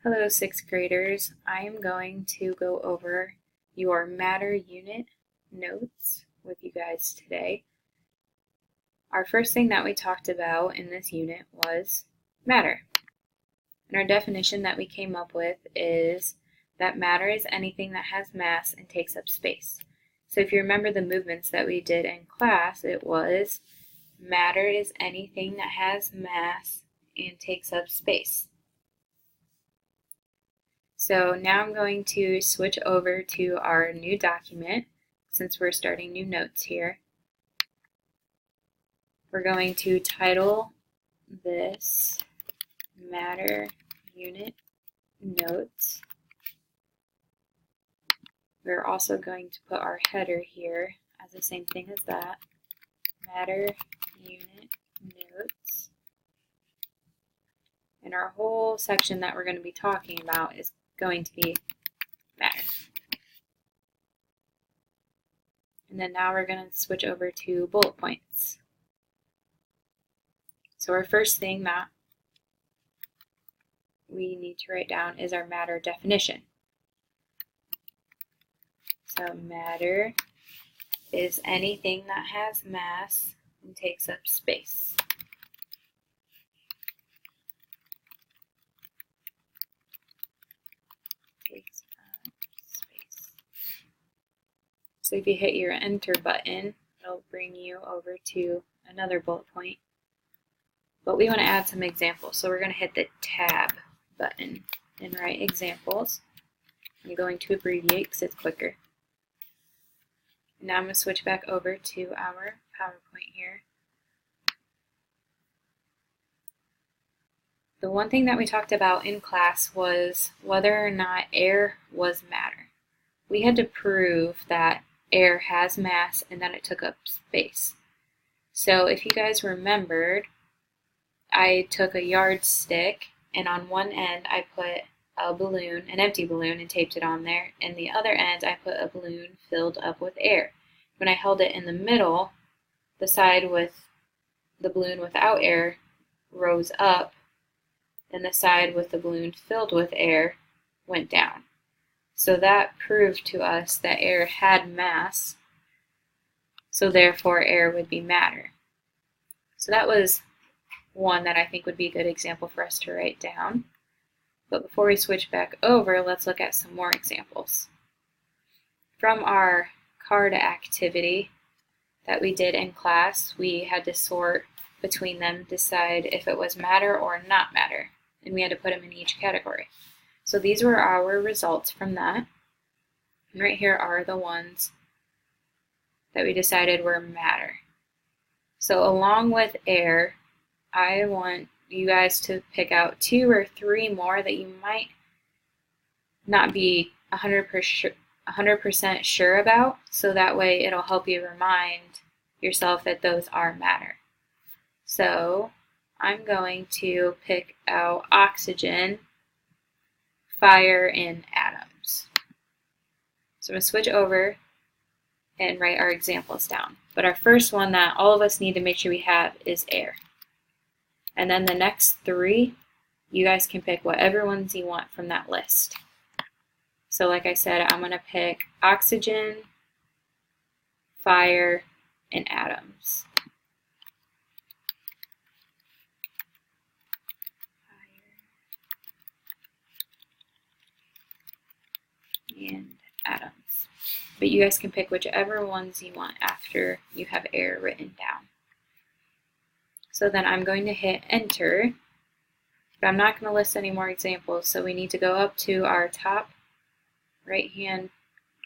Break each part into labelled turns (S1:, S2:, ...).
S1: Hello, sixth graders. I am going to go over your matter unit notes with you guys today. Our first thing that we talked about in this unit was matter. And our definition that we came up with is that matter is anything that has mass and takes up space. So if you remember the movements that we did in class, it was matter is anything that has mass and takes up space. So now I'm going to switch over to our new document since we're starting new notes here. We're going to title this matter unit notes. We're also going to put our header here as the same thing as that, matter unit notes. And our whole section that we're going to be talking about is going to be matter. And then now we're going to switch over to bullet points. So our first thing that we need to write down is our matter definition. So matter is anything that has mass and takes up space. So if you hit your enter button, it'll bring you over to another bullet point. But we want to add some examples. So we're going to hit the tab button and write examples. I'm going to abbreviate because it's quicker. Now I'm going to switch back over to our PowerPoint here. The one thing that we talked about in class was whether or not air was matter. We had to prove that air has mass and that it took up space. So if you guys remembered, I took a yardstick and on one end I put a balloon, an empty balloon, and taped it on there, and the other end I put a balloon filled up with air. When I held it in the middle, the side with the balloon without air rose up, and the side with the balloon filled with air went down. So that proved to us that air had mass, so therefore air would be matter. So that was one that I think would be a good example for us to write down. But before we switch back over, let's look at some more examples. From our card activity that we did in class, we had to sort between them, decide if it was matter or not matter, and we had to put them in each category. So these were our results from that. And right here are the ones that we decided were matter. So along with air, I want you guys to pick out 2 or 3 more that you might not be 100% sure about, so that way it'll help you remind yourself that those are matter. So I'm going to pick out oxygen, fire, and atoms. So I'm going to switch over and write our examples down. But our first one that all of us need to make sure we have is air. And then the next 3, you guys can pick whatever ones you want from that list. So like I said, I'm going to pick oxygen, fire, and atoms. And atoms. But you guys can pick whichever ones you want after you have air written down. So then I'm going to hit enter, but I'm not going to list any more examples, so we need to go up to our top right hand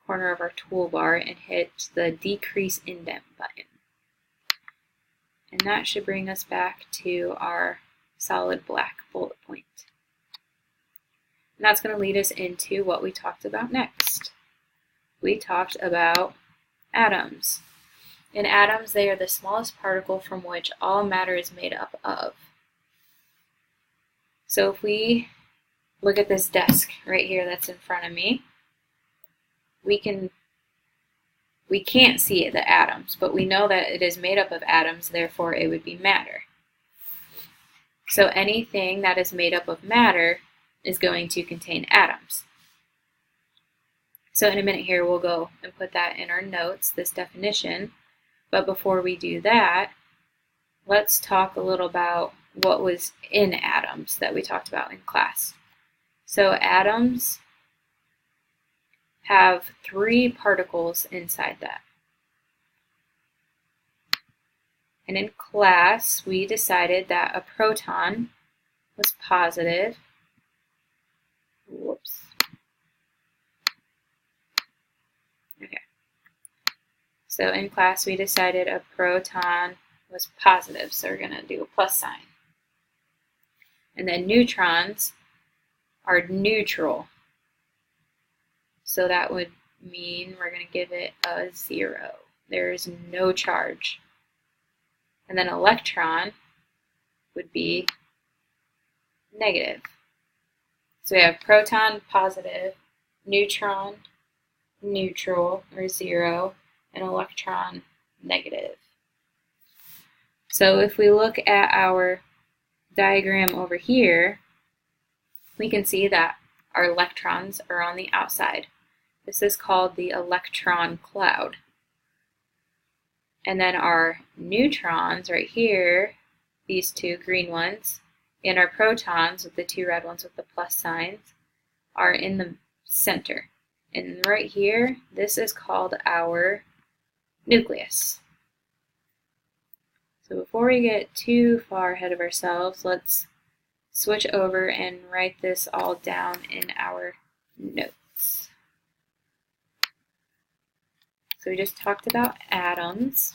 S1: corner of our toolbar and hit the decrease indent button. And that should bring us back to our solid black bullet point. And that's going to lead us into what we talked about next. We talked about atoms. In atoms, they are the smallest particle from which all matter is made up of. So if we look at this desk right here that's in front of me, we can't see the atoms, but we know that it is made up of atoms, therefore it would be matter. So anything that is made up of matter is going to contain atoms. So in a minute here, we'll go and put that in our notes, this definition. But before we do that, let's talk a little about what was in atoms that we talked about in class. So atoms have 3 particles inside that. And in class, we decided that a proton was positive. Whoops. Okay. So in class, we decided a proton was positive, so we're going to do a plus sign. And then neutrons are neutral. So that would mean we're going to give it a 0. There is no charge. And then electron would be negative. So we have proton, positive, neutron, neutral, or 0, and electron, negative. So if we look at our diagram over here, we can see that our electrons are on the outside. This is called the electron cloud. And then our neutrons right here, these 2 green ones, and our protons with the 2 red ones with the plus signs, are in the center. And right here, this is called our nucleus. So before we get too far ahead of ourselves, let's switch over and write this all down in our notes. So we just talked about atoms.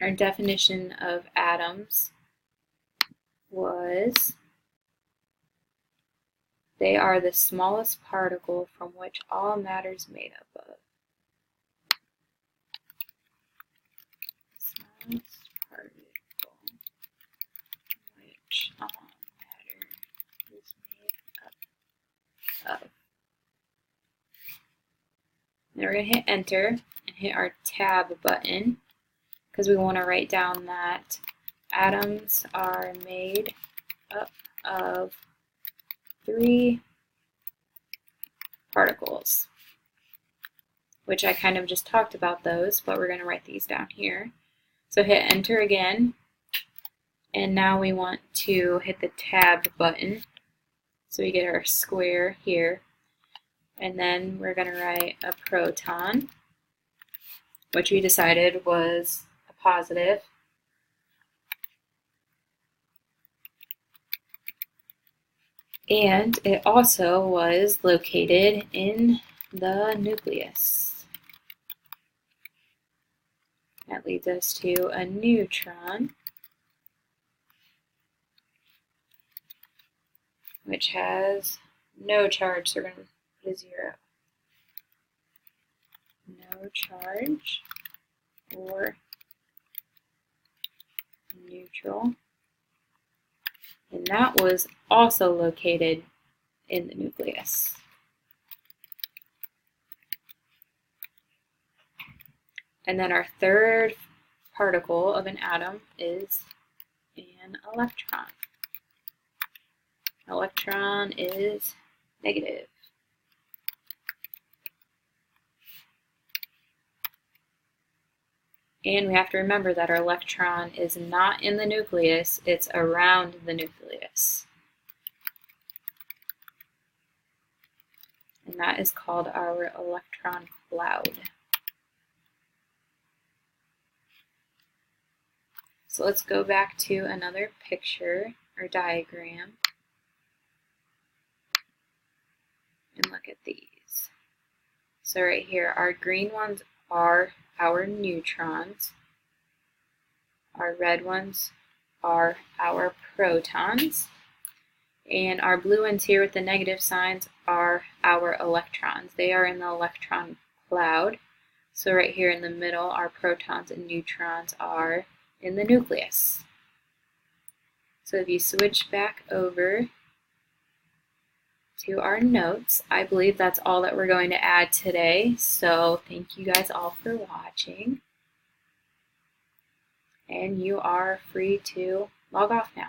S1: Our definition of atoms was they are the smallest particle from which all matter is made up of. Smallest particle from which all matter is made up of. Now we're going to hit enter and hit our tab button because we want to write down that atoms are made up of 3 particles, which I kind of just talked about those, but we're going to write these down here. So hit enter again, and now we want to hit the tab button so we get our square here. And then we're going to write a proton, which we decided was a positive. And it also was located in the nucleus. That leads us to a neutron, which has no charge, so we're going to put a 0. No charge, or neutral. And that was also located in the nucleus. And then our third particle of an atom is an electron. Electron is negative. And we have to remember that our electron is not in the nucleus, it's around the nucleus. And that is called our electron cloud. So let's go back to another picture or diagram and look at these. So right here, our green ones are our neutrons. Our red ones are our protons. And our blue ones here with the negative signs are our electrons. They are in the electron cloud. So right here in the middle, our protons and neutrons are in the nucleus. So if you switch back over to our notes, I believe that's all that we're going to add today. So thank you guys all for watching. And you are free to log off now.